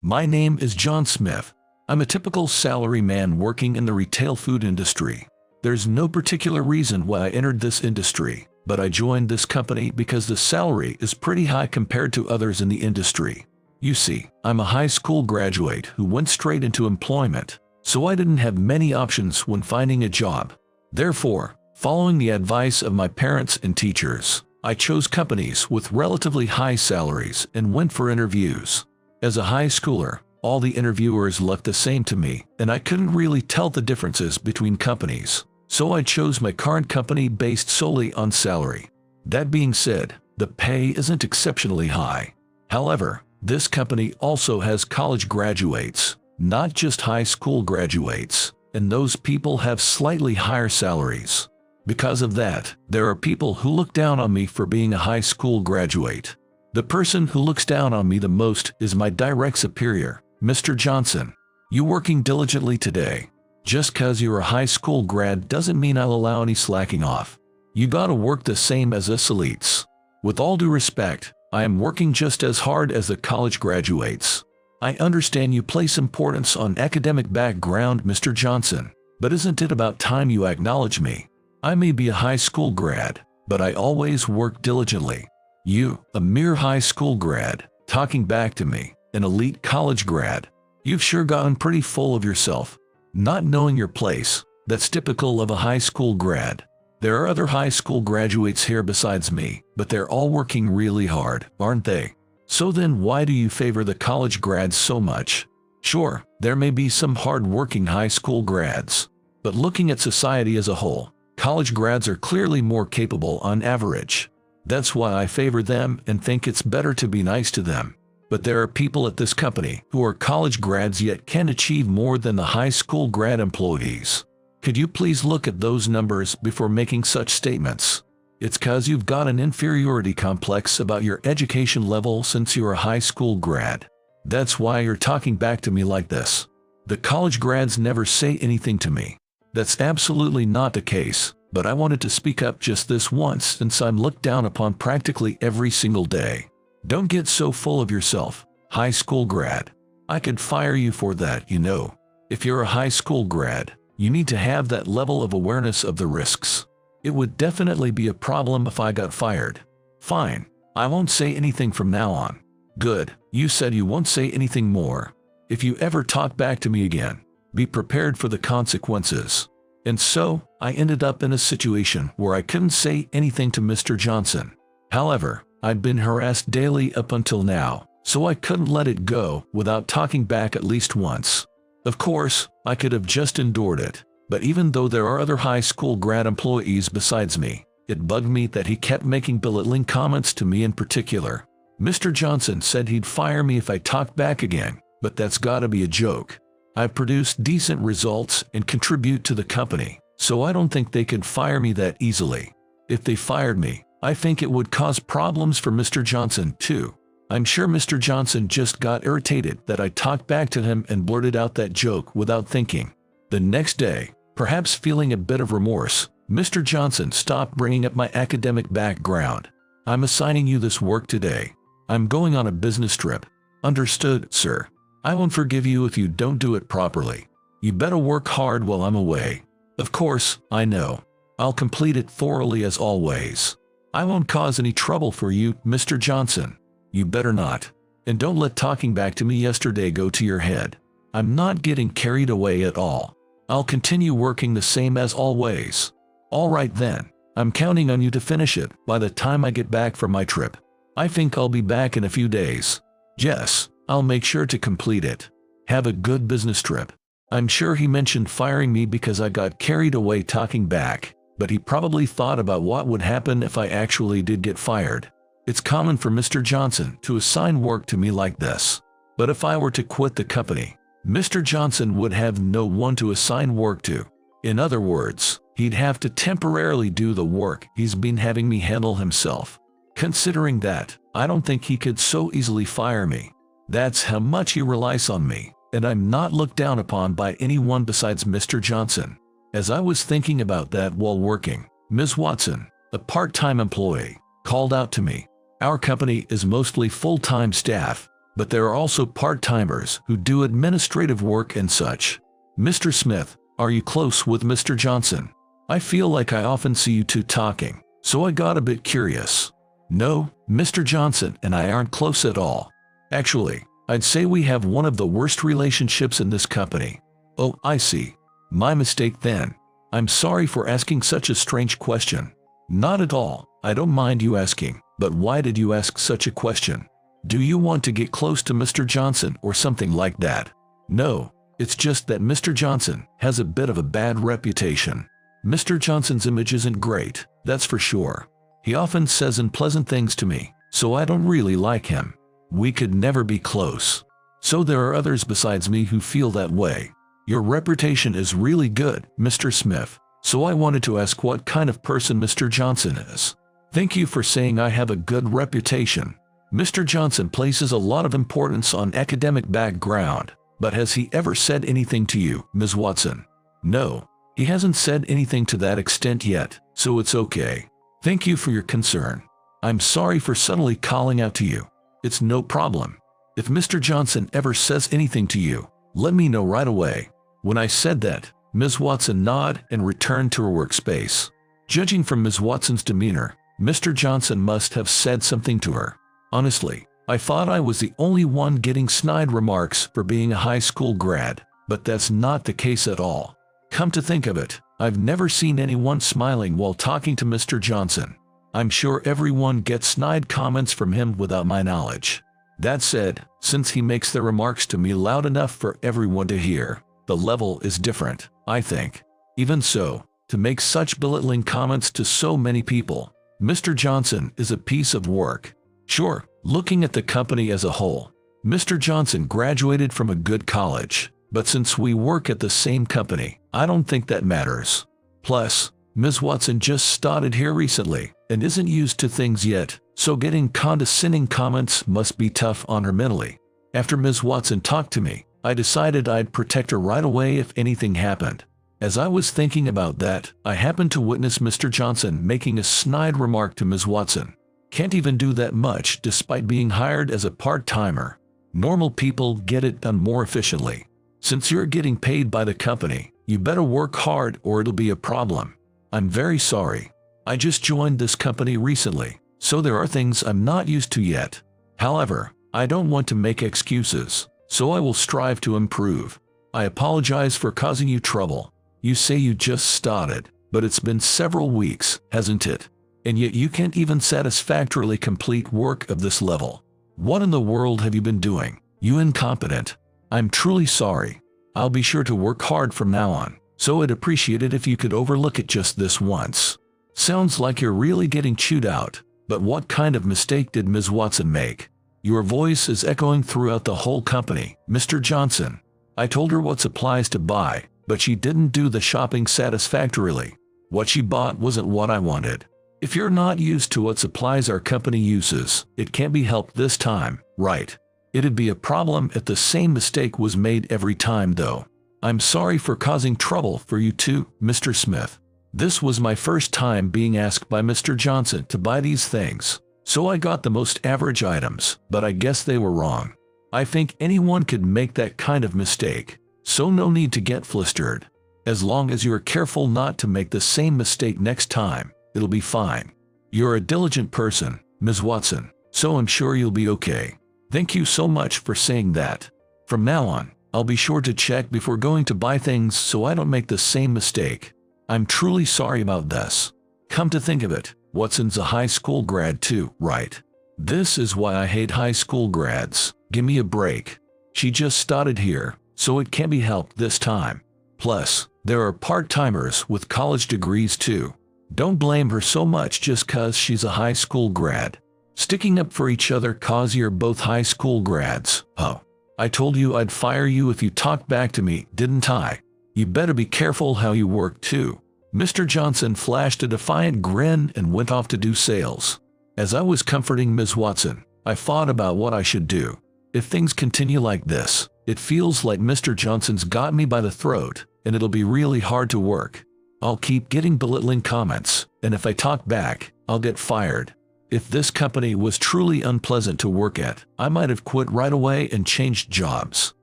My name is John Smith. I'm a typical salary man working in the retail food industry. There's no particular reason why I entered this industry, but I joined this company because the salary is pretty high compared to others in the industry. You see, I'm a high school graduate who went straight into employment, so I didn't have many options when finding a job. Therefore, following the advice of my parents and teachers, I chose companies with relatively high salaries and went for interviews. As a high schooler, all the interviewers looked the same to me, and I couldn't really tell the differences between companies, so I chose my current company based solely on salary. That being said, the pay isn't exceptionally high. However, this company also has college graduates, not just high school graduates, and those people have slightly higher salaries. Because of that, there are people who look down on me for being a high school graduate. The person who looks down on me the most is my direct superior, Mr. Johnson. You working diligently today. Just cause you're a high school grad doesn't mean I'll allow any slacking off. You gotta work the same as us elites. With all due respect, I am working just as hard as the college graduates. I understand you place importance on academic background, Mr. Johnson, but isn't it about time you acknowledge me? I may be a high school grad, but I always work diligently. You, a mere high school grad, talking back to me, an elite college grad. You've sure gotten pretty full of yourself. Not knowing your place, that's typical of a high school grad. There are other high school graduates here besides me, but they're all working really hard, aren't they? So then why do you favor the college grads so much? Sure, there may be some hard-working high school grads, but looking at society as a whole, college grads are clearly more capable on average. That's why I favor them and think it's better to be nice to them. But there are people at this company who are college grads yet can achieve more than the high school grad employees. Could you please look at those numbers before making such statements? It's cause you've got an inferiority complex about your education level since you're a high school grad. That's why you're talking back to me like this. The college grads never say anything to me. That's absolutely not the case, but I wanted to speak up just this once since I'm looked down upon practically every single day. Don't get so full of yourself, high school grad. I could fire you for that, you know. If you're a high school grad, you need to have that level of awareness of the risks. It would definitely be a problem if I got fired. Fine, I won't say anything from now on. Good, you said you won't say anything more. If you ever talk back to me again, be prepared for the consequences. And so, I ended up in a situation where I couldn't say anything to Mr. Johnson. However, I'd been harassed daily up until now, so I couldn't let it go without talking back at least once. Of course, I could have just endured it, but even though there are other high school grad employees besides me, it bugged me that he kept making belittling comments to me in particular. Mr. Johnson said he'd fire me if I talked back again, but that's gotta be a joke. I've produced decent results and contribute to the company, so I don't think they could fire me that easily. If they fired me, I think it would cause problems for Mr. Johnson too. I'm sure Mr. Johnson just got irritated that I talked back to him and blurted out that joke without thinking. The next day, perhaps feeling a bit of remorse, Mr. Johnson stopped bringing up my academic background. I'm assigning you this work today. I'm going on a business trip. Understood, sir. I won't forgive you if you don't do it properly. You better work hard while I'm away. Of course, I know. I'll complete it thoroughly as always. I won't cause any trouble for you, Mr. Johnson. You better not. And don't let talking back to me yesterday go to your head. I'm not getting carried away at all. I'll continue working the same as always. All right then. I'm counting on you to finish it by the time I get back from my trip. I think I'll be back in a few days. Yes, I'll make sure to complete it. Have a good business trip. I'm sure he mentioned firing me because I got carried away talking back, but he probably thought about what would happen if I actually did get fired. It's common for Mr. Johnson to assign work to me like this. But if I were to quit the company, Mr. Johnson would have no one to assign work to. In other words, he'd have to temporarily do the work he's been having me handle himself. Considering that, I don't think he could so easily fire me. That's how much he relies on me, and I'm not looked down upon by anyone besides Mr. Johnson. As I was thinking about that while working, Ms. Watson, a part-time employee, called out to me. Our company is mostly full-time staff, but there are also part-timers who do administrative work and such. Mr. Smith, are you close with Mr. Johnson? I feel like I often see you two talking, so I got a bit curious. No, Mr. Johnson and I aren't close at all. Actually, I'd say we have one of the worst relationships in this company. Oh, I see. My mistake then. I'm sorry for asking such a strange question. Not at all. I don't mind you asking, but why did you ask such a question? Do you want to get close to Mr. Johnson or something like that? No, it's just that Mr. Johnson has a bit of a bad reputation. Mr. Johnson's image isn't great, that's for sure. He often says unpleasant things to me, so I don't really like him. We could never be close. So there are others besides me who feel that way. Your reputation is really good, Mr. Smith, so I wanted to ask what kind of person Mr. Johnson is. Thank you for saying I have a good reputation. Mr. Johnson places a lot of importance on academic background, but has he ever said anything to you, Ms. Watson? No, he hasn't said anything to that extent yet, so it's okay. Thank you for your concern. I'm sorry for suddenly calling out to you. It's no problem. If Mr. Johnson ever says anything to you, let me know right away. When I said that, Ms. Watson nodded and returned to her workspace. Judging from Ms. Watson's demeanor, Mr. Johnson must have said something to her. Honestly, I thought I was the only one getting snide remarks for being a high school grad, but that's not the case at all. Come to think of it, I've never seen anyone smiling while talking to Mr. Johnson. I'm sure everyone gets snide comments from him without my knowledge. That said, since he makes the remarks to me loud enough for everyone to hear, the level is different, I think. Even so, to make such belittling comments to so many people, Mr. Johnson is a piece of work. Sure, looking at the company as a whole, Mr. Johnson graduated from a good college, but since we work at the same company, I don't think that matters. Plus, Ms. Watson just started here recently and isn't used to things yet, so getting condescending comments must be tough on her mentally. After Ms. Watson talked to me, I decided I'd protect her right away if anything happened. As I was thinking about that, I happened to witness Mr. Johnson making a snide remark to Ms. Watson. Can't even do that much despite being hired as a part-timer. Normal people get it done more efficiently. Since you're getting paid by the company, you better work hard or it'll be a problem. I'm very sorry. I just joined this company recently, so there are things I'm not used to yet. However, I don't want to make excuses, so I will strive to improve. I apologize for causing you trouble. You say you just started, but it's been several weeks, hasn't it? And yet you can't even satisfactorily complete work of this level. What in the world have you been doing, you incompetent? I'm truly sorry. I'll be sure to work hard from now on, so I'd appreciate it if you could overlook it just this once. Sounds like you're really getting chewed out, but what kind of mistake did Ms. Watson make? Your voice is echoing throughout the whole company, Mr. Johnson. I told her what supplies to buy, but she didn't do the shopping satisfactorily. What she bought wasn't what I wanted. If you're not used to what supplies our company uses, it can't be helped this time, right? It'd be a problem if the same mistake was made every time though. I'm sorry for causing trouble for you too, Mr. Smith. This was my first time being asked by Mr. Johnson to buy these things, so I got the most average items, but I guess they were wrong. I think anyone could make that kind of mistake, so no need to get flustered. As long as you're careful not to make the same mistake next time, it'll be fine. You're a diligent person, Ms. Watson, so I'm sure you'll be okay. Thank you so much for saying that. From now on, I'll be sure to check before going to buy things so I don't make the same mistake. I'm truly sorry about this. Come to think of it, Watson's a high school grad too, right? This is why I hate high school grads. Give me a break. She just started here, so it can't be helped this time. Plus, there are part-timers with college degrees too. Don't blame her so much just cause she's a high school grad. Sticking up for each other cause you're both high school grads. Oh, I told you I'd fire you if you talked back to me, didn't I? You better be careful how you work too. Mr. Johnson flashed a defiant grin and went off to do sales. As I was comforting Ms. Watson, I thought about what I should do. If things continue like this, it feels like Mr. Johnson's got me by the throat, and it'll be really hard to work. I'll keep getting belittling comments, and if I talk back, I'll get fired. If this company was truly unpleasant to work at, I might have quit right away and changed jobs.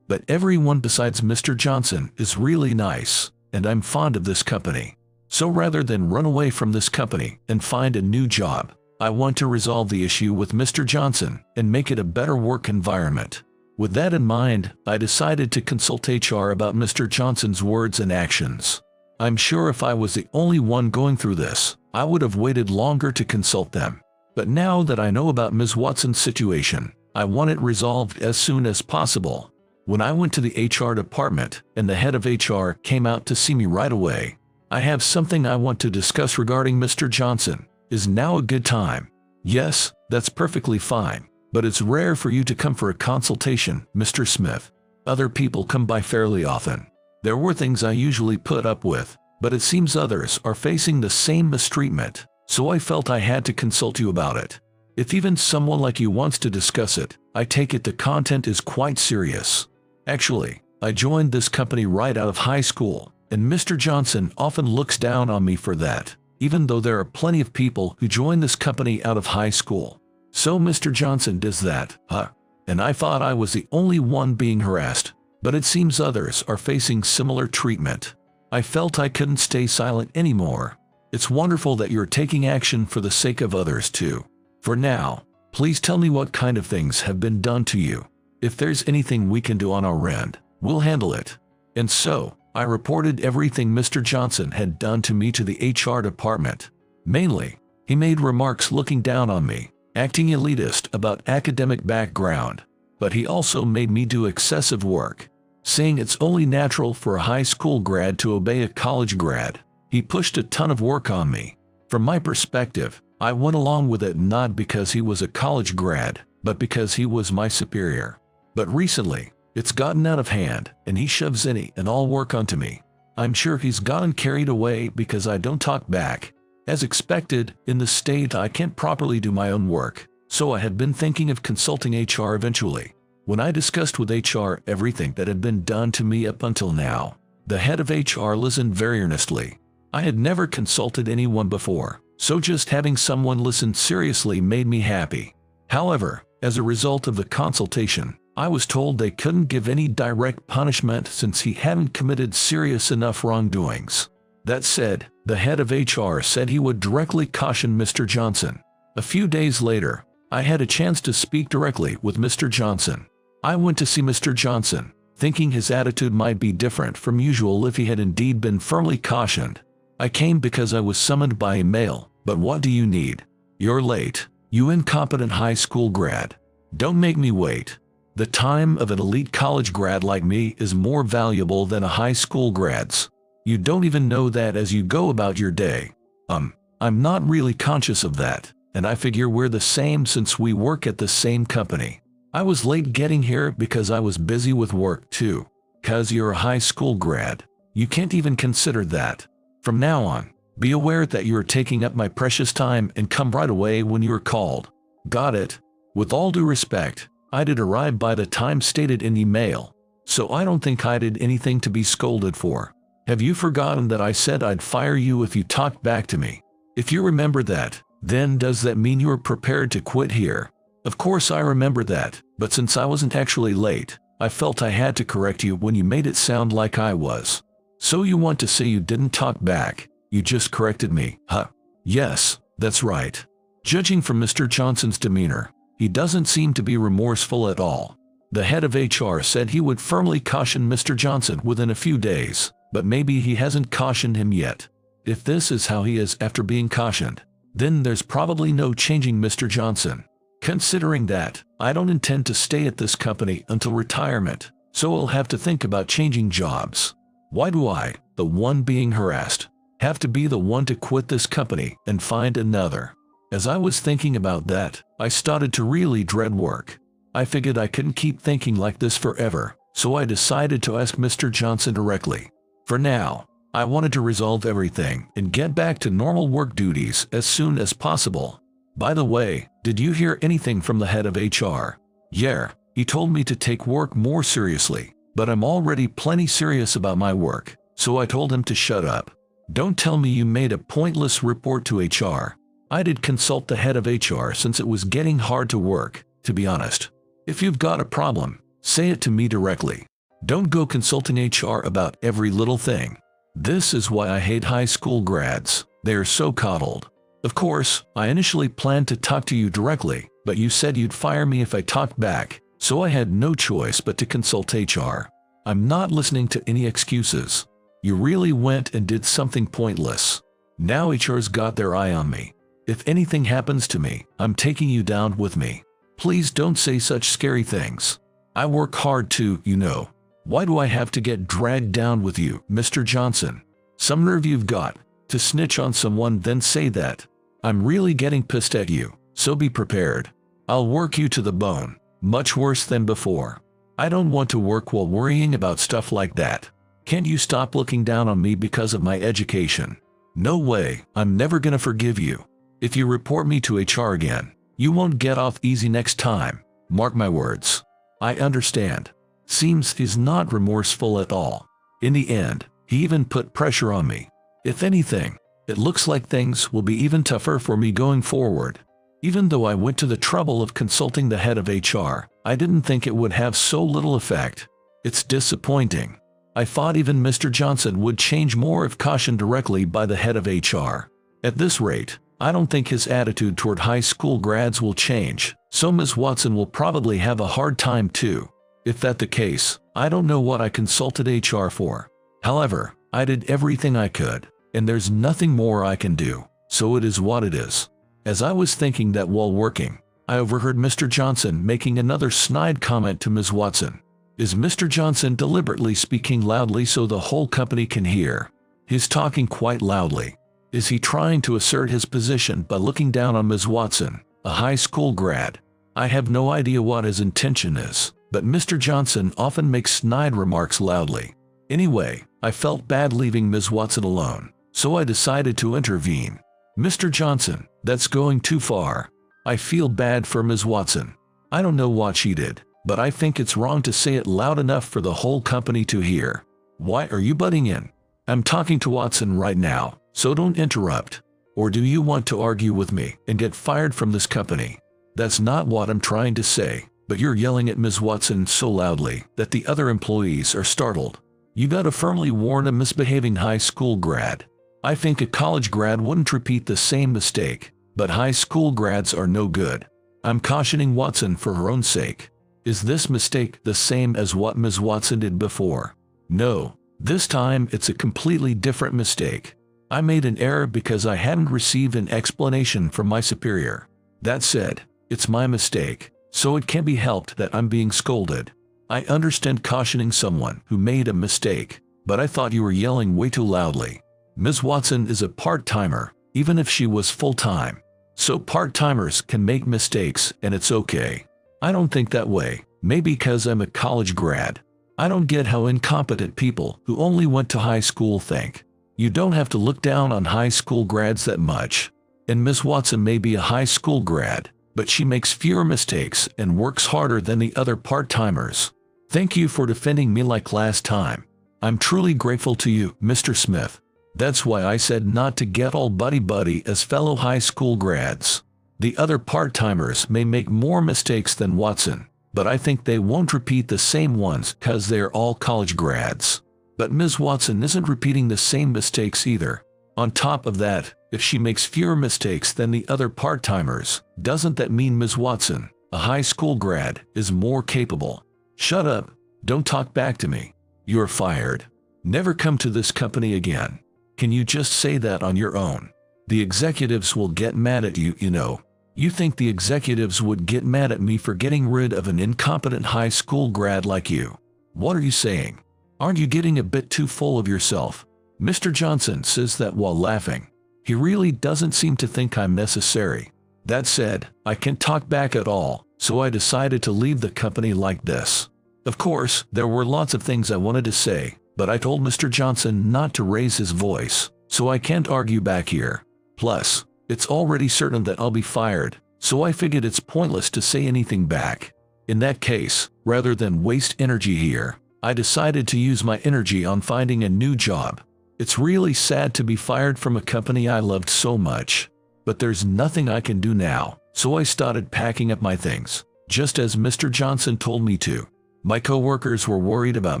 But everyone besides Mr. Johnson is really nice, and I'm fond of this company. So rather than run away from this company and find a new job, I want to resolve the issue with Mr. Johnson and make it a better work environment. With that in mind, I decided to consult HR about Mr. Johnson's words and actions. I'm sure if I was the only one going through this, I would have waited longer to consult them. But now that I know about Ms. Watson's situation, I want it resolved as soon as possible. When I went to the HR department and the head of HR came out to see me right away, I have something I want to discuss regarding Mr. Johnson. Is now a good time? Yes, that's perfectly fine, but it's rare for you to come for a consultation, Mr. Smith. Other people come by fairly often. There were things I usually put up with, but it seems others are facing the same mistreatment, so I felt I had to consult you about it. If even someone like you wants to discuss it, I take it the content is quite serious. Actually, I joined this company right out of high school, and Mr. Johnson often looks down on me for that, even though there are plenty of people who join this company out of high school. So Mr. Johnson does that, huh? And I thought I was the only one being harassed, but it seems others are facing similar treatment. I felt I couldn't stay silent anymore. It's wonderful that you're taking action for the sake of others too. For now, please tell me what kind of things have been done to you. If there's anything we can do on our end, we'll handle it. And so, I reported everything Mr. Johnson had done to me to the HR department. Mainly, he made remarks looking down on me, acting elitist about academic background. But he also made me do excessive work, saying it's only natural for a high school grad to obey a college grad. He pushed a ton of work on me. From my perspective, I went along with it not because he was a college grad, but because he was my superior. But recently, it's gotten out of hand, and he shoves any and all work onto me. I'm sure he's gotten carried away because I don't talk back. As expected, in the state I can't properly do my own work, so I had been thinking of consulting HR eventually. When I discussed with HR everything that had been done to me up until now, the head of HR listened very earnestly. I had never consulted anyone before, so just having someone listen seriously made me happy. However, as a result of the consultation, I was told they couldn't give any direct punishment since he hadn't committed serious enough wrongdoings. That said, the head of HR said he would directly caution Mr. Johnson. A few days later, I had a chance to speak directly with Mr. Johnson. I went to see Mr. Johnson, thinking his attitude might be different from usual if he had indeed been firmly cautioned. I came because I was summoned by a mail, but what do you need? You're late, you incompetent high school grad. Don't make me wait. The time of an elite college grad like me is more valuable than a high school grad's. You don't even know that as you go about your day. I'm not really conscious of that, and I figure we're the same since we work at the same company. I was late getting here because I was busy with work too. 'Cause you're a high school grad, you can't even consider that. From now on, be aware that you're taking up my precious time and come right away when you're called. Got it? With all due respect, I did arrive by the time stated in the mail, so I don't think I did anything to be scolded for. Have you forgotten that I said I'd fire you if you talked back to me? If you remember that, then does that mean you are prepared to quit here? Of course I remember that, but since I wasn't actually late, I felt I had to correct you when you made it sound like I was. So you want to say you didn't talk back, you just corrected me, huh? Yes, that's right. Judging from Mr. Johnson's demeanor, he doesn't seem to be remorseful at all. The head of HR said he would firmly caution Mr. Johnson within a few days, but maybe he hasn't cautioned him yet. If this is how he is after being cautioned, then there's probably no changing Mr. Johnson. Considering that, I don't intend to stay at this company until retirement, so I'll have to think about changing jobs. Why do I, the one being harassed, have to be the one to quit this company and find another? As I was thinking about that, I started to really dread work. I figured I couldn't keep thinking like this forever, so I decided to ask Mr. Johnson directly. For now, I wanted to resolve everything and get back to normal work duties as soon as possible. By the way, did you hear anything from the head of HR? Yeah, he told me to take work more seriously, but I'm already plenty serious about my work, so I told him to shut up. Don't tell me you made a pointless report to HR. I did consult the head of HR since it was getting hard to work, to be honest. If you've got a problem, say it to me directly. Don't go consulting HR about every little thing. This is why I hate high school grads. They are so coddled. Of course, I initially planned to talk to you directly, but you said you'd fire me if I talked back, so I had no choice but to consult HR. I'm not listening to any excuses. You really went and did something pointless. Now HR's got their eye on me. If anything happens to me, I'm taking you down with me. Please don't say such scary things. I work hard too, you know. Why do I have to get dragged down with you, Mr. Johnson? Some nerve you've got to snitch on someone then say that. I'm really getting pissed at you, so be prepared. I'll work you to the bone, much worse than before. I don't want to work while worrying about stuff like that. Can't you stop looking down on me because of my education? No way, I'm never gonna forgive you. If you report me to HR again, you won't get off easy next time. Mark my words. I understand. Seems he's not remorseful at all. In the end, he even put pressure on me. If anything, it looks like things will be even tougher for me going forward. Even though I went to the trouble of consulting the head of HR, I didn't think it would have so little effect. It's disappointing. I thought even Mr. Johnson would change more if cautioned directly by the head of HR. At this rate, I don't think his attitude toward high school grads will change, so Ms. Watson will probably have a hard time too. If that's the case, I don't know what I consulted HR for. However, I did everything I could, and there's nothing more I can do, so it is what it is. As I was thinking that while working, I overheard Mr. Johnson making another snide comment to Ms. Watson. Is Mr. Johnson deliberately speaking loudly so the whole company can hear? He's talking quite loudly. Is he trying to assert his position by looking down on Ms. Watson, a high school grad? I have no idea what his intention is, but Mr. Johnson often makes snide remarks loudly. Anyway, I felt bad leaving Ms. Watson alone, so I decided to intervene. Mr. Johnson, that's going too far. I feel bad for Ms. Watson. I don't know what she did, but I think it's wrong to say it loud enough for the whole company to hear. Why are you butting in? I'm talking to Watson right now, so don't interrupt. Or do you want to argue with me and get fired from this company? That's not what I'm trying to say, but you're yelling at Ms. Watson so loudly that the other employees are startled. You gotta firmly warn a misbehaving high school grad. I think a college grad wouldn't repeat the same mistake, but high school grads are no good. I'm cautioning Watson for her own sake. Is this mistake the same as what Ms. Watson did before? No, this time it's a completely different mistake. I made an error because I hadn't received an explanation from my superior. That said, it's my mistake, so it can't be helped that I'm being scolded. I understand cautioning someone who made a mistake, but I thought you were yelling way too loudly. Ms. Watson is a part-timer, even if she was full-time. So part-timers can make mistakes and it's okay. I don't think that way, maybe because I'm a college grad. I don't get how incompetent people who only went to high school think. You don't have to look down on high school grads that much. And Ms. Watson may be a high school grad, but she makes fewer mistakes and works harder than the other part-timers. Thank you for defending me like last time. I'm truly grateful to you, Mr. Smith. That's why I said not to get all buddy-buddy as fellow high school grads. The other part-timers may make more mistakes than Watson, but I think they won't repeat the same ones because they're all college grads. But Ms. Watson isn't repeating the same mistakes either. On top of that, if she makes fewer mistakes than the other part-timers, doesn't that mean Ms. Watson, a high school grad, is more capable? Shut up. Don't talk back to me. You're fired. Never come to this company again. Can you just say that on your own? The executives will get mad at you, you know. You think the executives would get mad at me for getting rid of an incompetent high school grad like you? What are you saying? Aren't you getting a bit too full of yourself? Mr. Johnson says that while laughing. He really doesn't seem to think I'm necessary. That said, I can't talk back at all, so I decided to leave the company like this. Of course, there were lots of things I wanted to say, but I told Mr. Johnson not to raise his voice, so I can't argue back here. Plus, it's already certain that I'll be fired, so I figured it's pointless to say anything back. In that case, rather than waste energy here, I decided to use my energy on finding a new job. It's really sad to be fired from a company I loved so much. but there's nothing I can do now, so I started packing up my things, just as Mr. Johnson told me to. My coworkers were worried about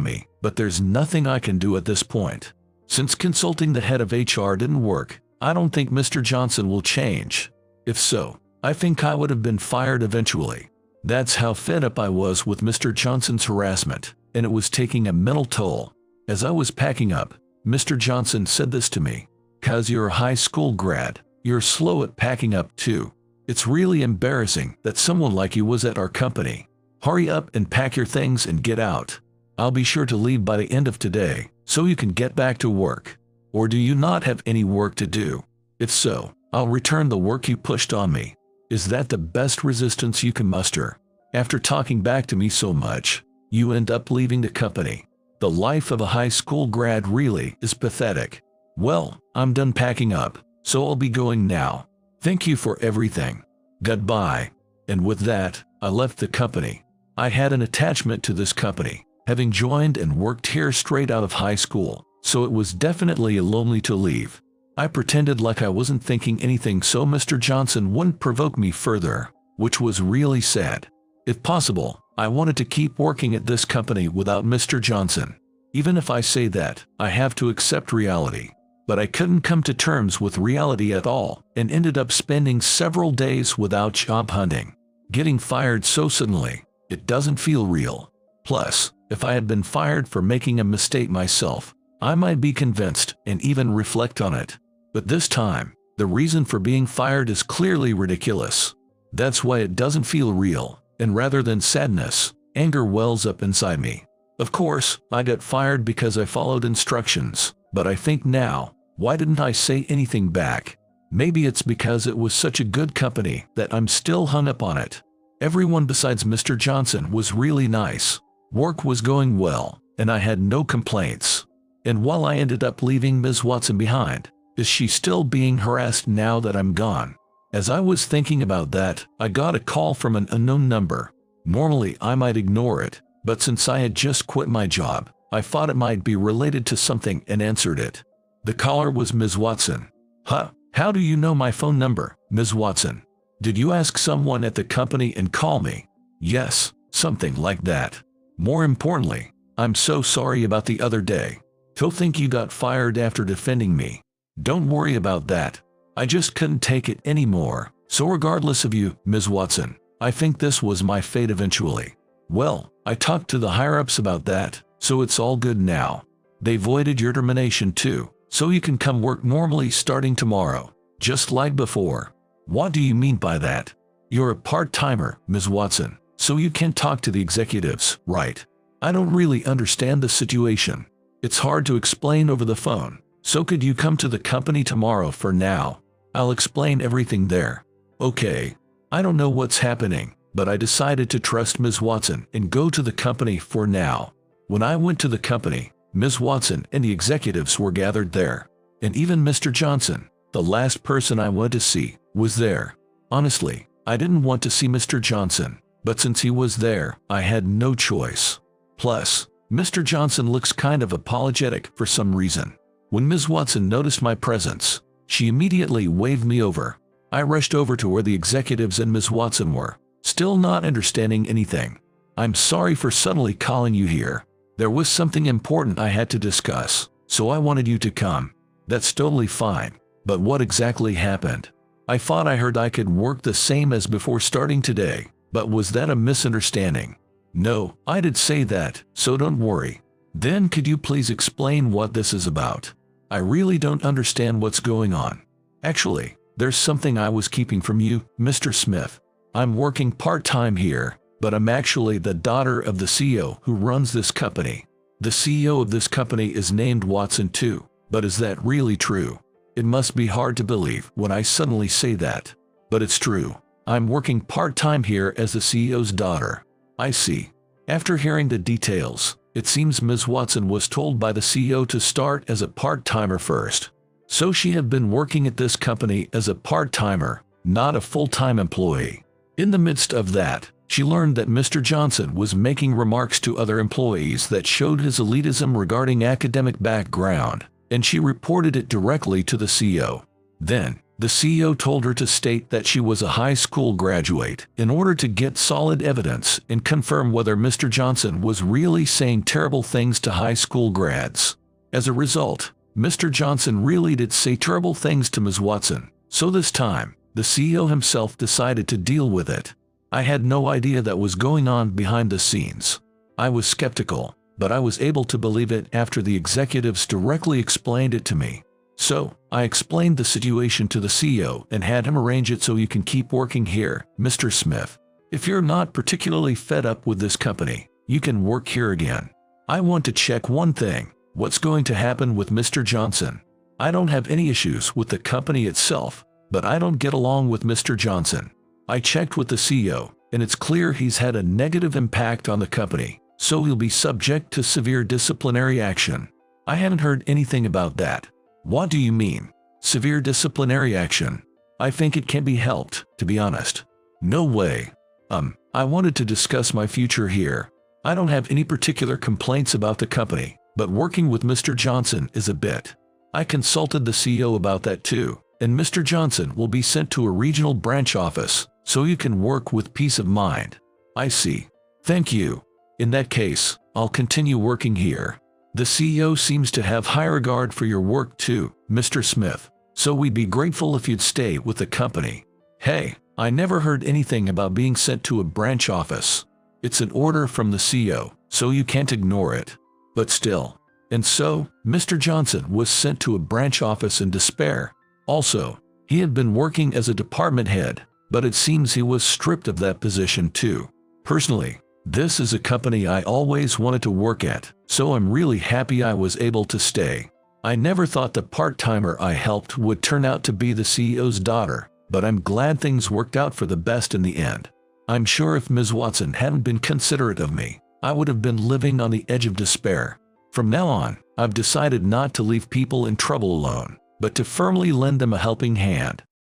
me, but there's nothing I can do at this point. Since consulting the head of HR didn't work, I don't think Mr. Johnson will change. If so, I think I would have been fired eventually. That's how fed up I was with Mr. Johnson's harassment, and it was taking a mental toll. As I was packing up, Mr. Johnson said this to me: "'Cause you're a high school grad, you're slow at packing up too. It's really embarrassing that someone like you was at our company. Hurry up and pack your things and get out. I'll be sure to leave by the end of today, so you can get back to work. Or do you not have any work to do? If so, I'll return the work you pushed on me. Is that the best resistance you can muster? After talking back to me so much, you end up leaving the company. The life of a high school grad really is pathetic. Well, I'm done packing up, so I'll be going now. Thank you for everything. Goodbye." And with that, I left the company. I had an attachment to this company, having joined and worked here straight out of high school, so it was definitely lonely to leave. I pretended like I wasn't thinking anything so Mr. Johnson wouldn't provoke me further, which was really sad. If possible, I wanted to keep working at this company without Mr. Johnson. Even if I say that, I have to accept reality. But I couldn't come to terms with reality at all, and ended up spending several days without job hunting. Getting fired so suddenly, it doesn't feel real. Plus, if I had been fired for making a mistake myself, I might be convinced and even reflect on it. But this time, the reason for being fired is clearly ridiculous. That's why it doesn't feel real, and rather than sadness, anger wells up inside me. Of course, I got fired because I followed instructions, but I think now, why didn't I say anything back? Maybe it's because it was such a good company that I'm still hung up on it. Everyone besides Mr. Johnson was really nice. Work was going well, and I had no complaints. And while I ended up leaving Ms. Watson behind, is she still being harassed now that I'm gone? As I was thinking about that, I got a call from an unknown number. Normally I might ignore it, but since I had just quit my job, I thought it might be related to something and answered it. The caller was Ms. Watson. "Huh? How do you know my phone number, Ms. Watson? Did you ask someone at the company and call me?" "Yes, something like that. More importantly, I'm so sorry about the other day. To think you got fired after defending me. Don't worry about that. I just couldn't take it anymore. So regardless of you, Ms. Watson, I think this was my fate eventually. Well, I talked to the higher-ups about that, so it's all good now. They voided your termination too, so you can come work normally starting tomorrow, just like before." "What do you mean by that?" "You're a part-timer, Ms. Watson, so you can't talk to the executives, right?" "I don't really understand the situation. It's hard to explain over the phone, so could you come to the company tomorrow for now? I'll explain everything there." "Okay. I don't know what's happening, but I decided to trust Ms. Watson and go to the company for now. When I went to the company, Ms. Watson and the executives were gathered there, and even Mr. Johnson, the last person I went to see, was there. Honestly, I didn't want to see Mr. Johnson, but since he was there, I had no choice. Plus, Mr. Johnson looks kind of apologetic for some reason. When Ms. Watson noticed my presence, she immediately waved me over. I rushed over to where the executives and Ms. Watson were, still not understanding anything. "I'm sorry for suddenly calling you here. There was something important I had to discuss, so I wanted you to come." "That's totally fine, but what exactly happened?" "I thought I heard I could work the same as before starting today, but was that a misunderstanding?" "No, I did say that, so don't worry." "Then could you please explain what this is about? I really don't understand what's going on. Actually, there's something I was keeping from you, Mr. Smith. I'm working part-time here, but I'm actually the daughter of the CEO who runs this company. The CEO of this company is named Watson too, but is that really true? It must be hard to believe when I suddenly say that, but it's true. I'm working part-time here as the CEO's daughter." "I see." After hearing the details, it seems Ms. Watson was told by the CEO to start as a part-timer first. So she had been working at this company as a part-timer, not a full-time employee. In the midst of that, she learned that Mr. Johnson was making remarks to other employees that showed his elitism regarding academic background, and she reported it directly to the CEO. Then, The CEO told her to state that she was a high school graduate in order to get solid evidence and confirm whether Mr. Johnson was really saying terrible things to high school grads. As a result, Mr. Johnson really did say terrible things to Ms. Watson, so this time, the CEO himself decided to deal with it. I had no idea that was going on behind the scenes. I was skeptical, but I was able to believe it after the executives directly explained it to me. So, I explained the situation to the CEO and had him arrange it so you can keep working here, Mr. Smith. If you're not particularly fed up with this company, you can work here again. I want to check one thing. What's going to happen with Mr. Johnson? I don't have any issues with the company itself, but I don't get along with Mr. Johnson. I checked with the CEO, and it's clear he's had a negative impact on the company, so he'll be subject to severe disciplinary action. I haven't heard anything about that. What do you mean? Severe disciplinary action? I think it can be helped, to be honest. No way. I wanted to discuss my future here. I don't have any particular complaints about the company, but working with Mr. Johnson is a bit. I consulted the CEO about that too, and Mr. Johnson will be sent to a regional branch office, so you can work with peace of mind. I see. Thank you. In that case, I'll continue working here. The CEO seems to have high regard for your work too, Mr. Smith, so we'd be grateful if you'd stay with the company. Hey, I never heard anything about being sent to a branch office. It's an order from the CEO, so you can't ignore it. But still. And so, Mr. Johnson was sent to a branch office in despair. Also, he had been working as a department head, but it seems he was stripped of that position too. Personally, this is a company I always wanted to work at, so I'm really happy I was able to stay. I never thought the part-timer I helped would turn out to be the CEO's daughter, but I'm glad things worked out for the best in the end. I'm sure if Ms. Watson hadn't been considerate of me, I would have been living on the edge of despair. From now on, I've decided not to leave people in trouble alone, but to firmly lend them a helping hand.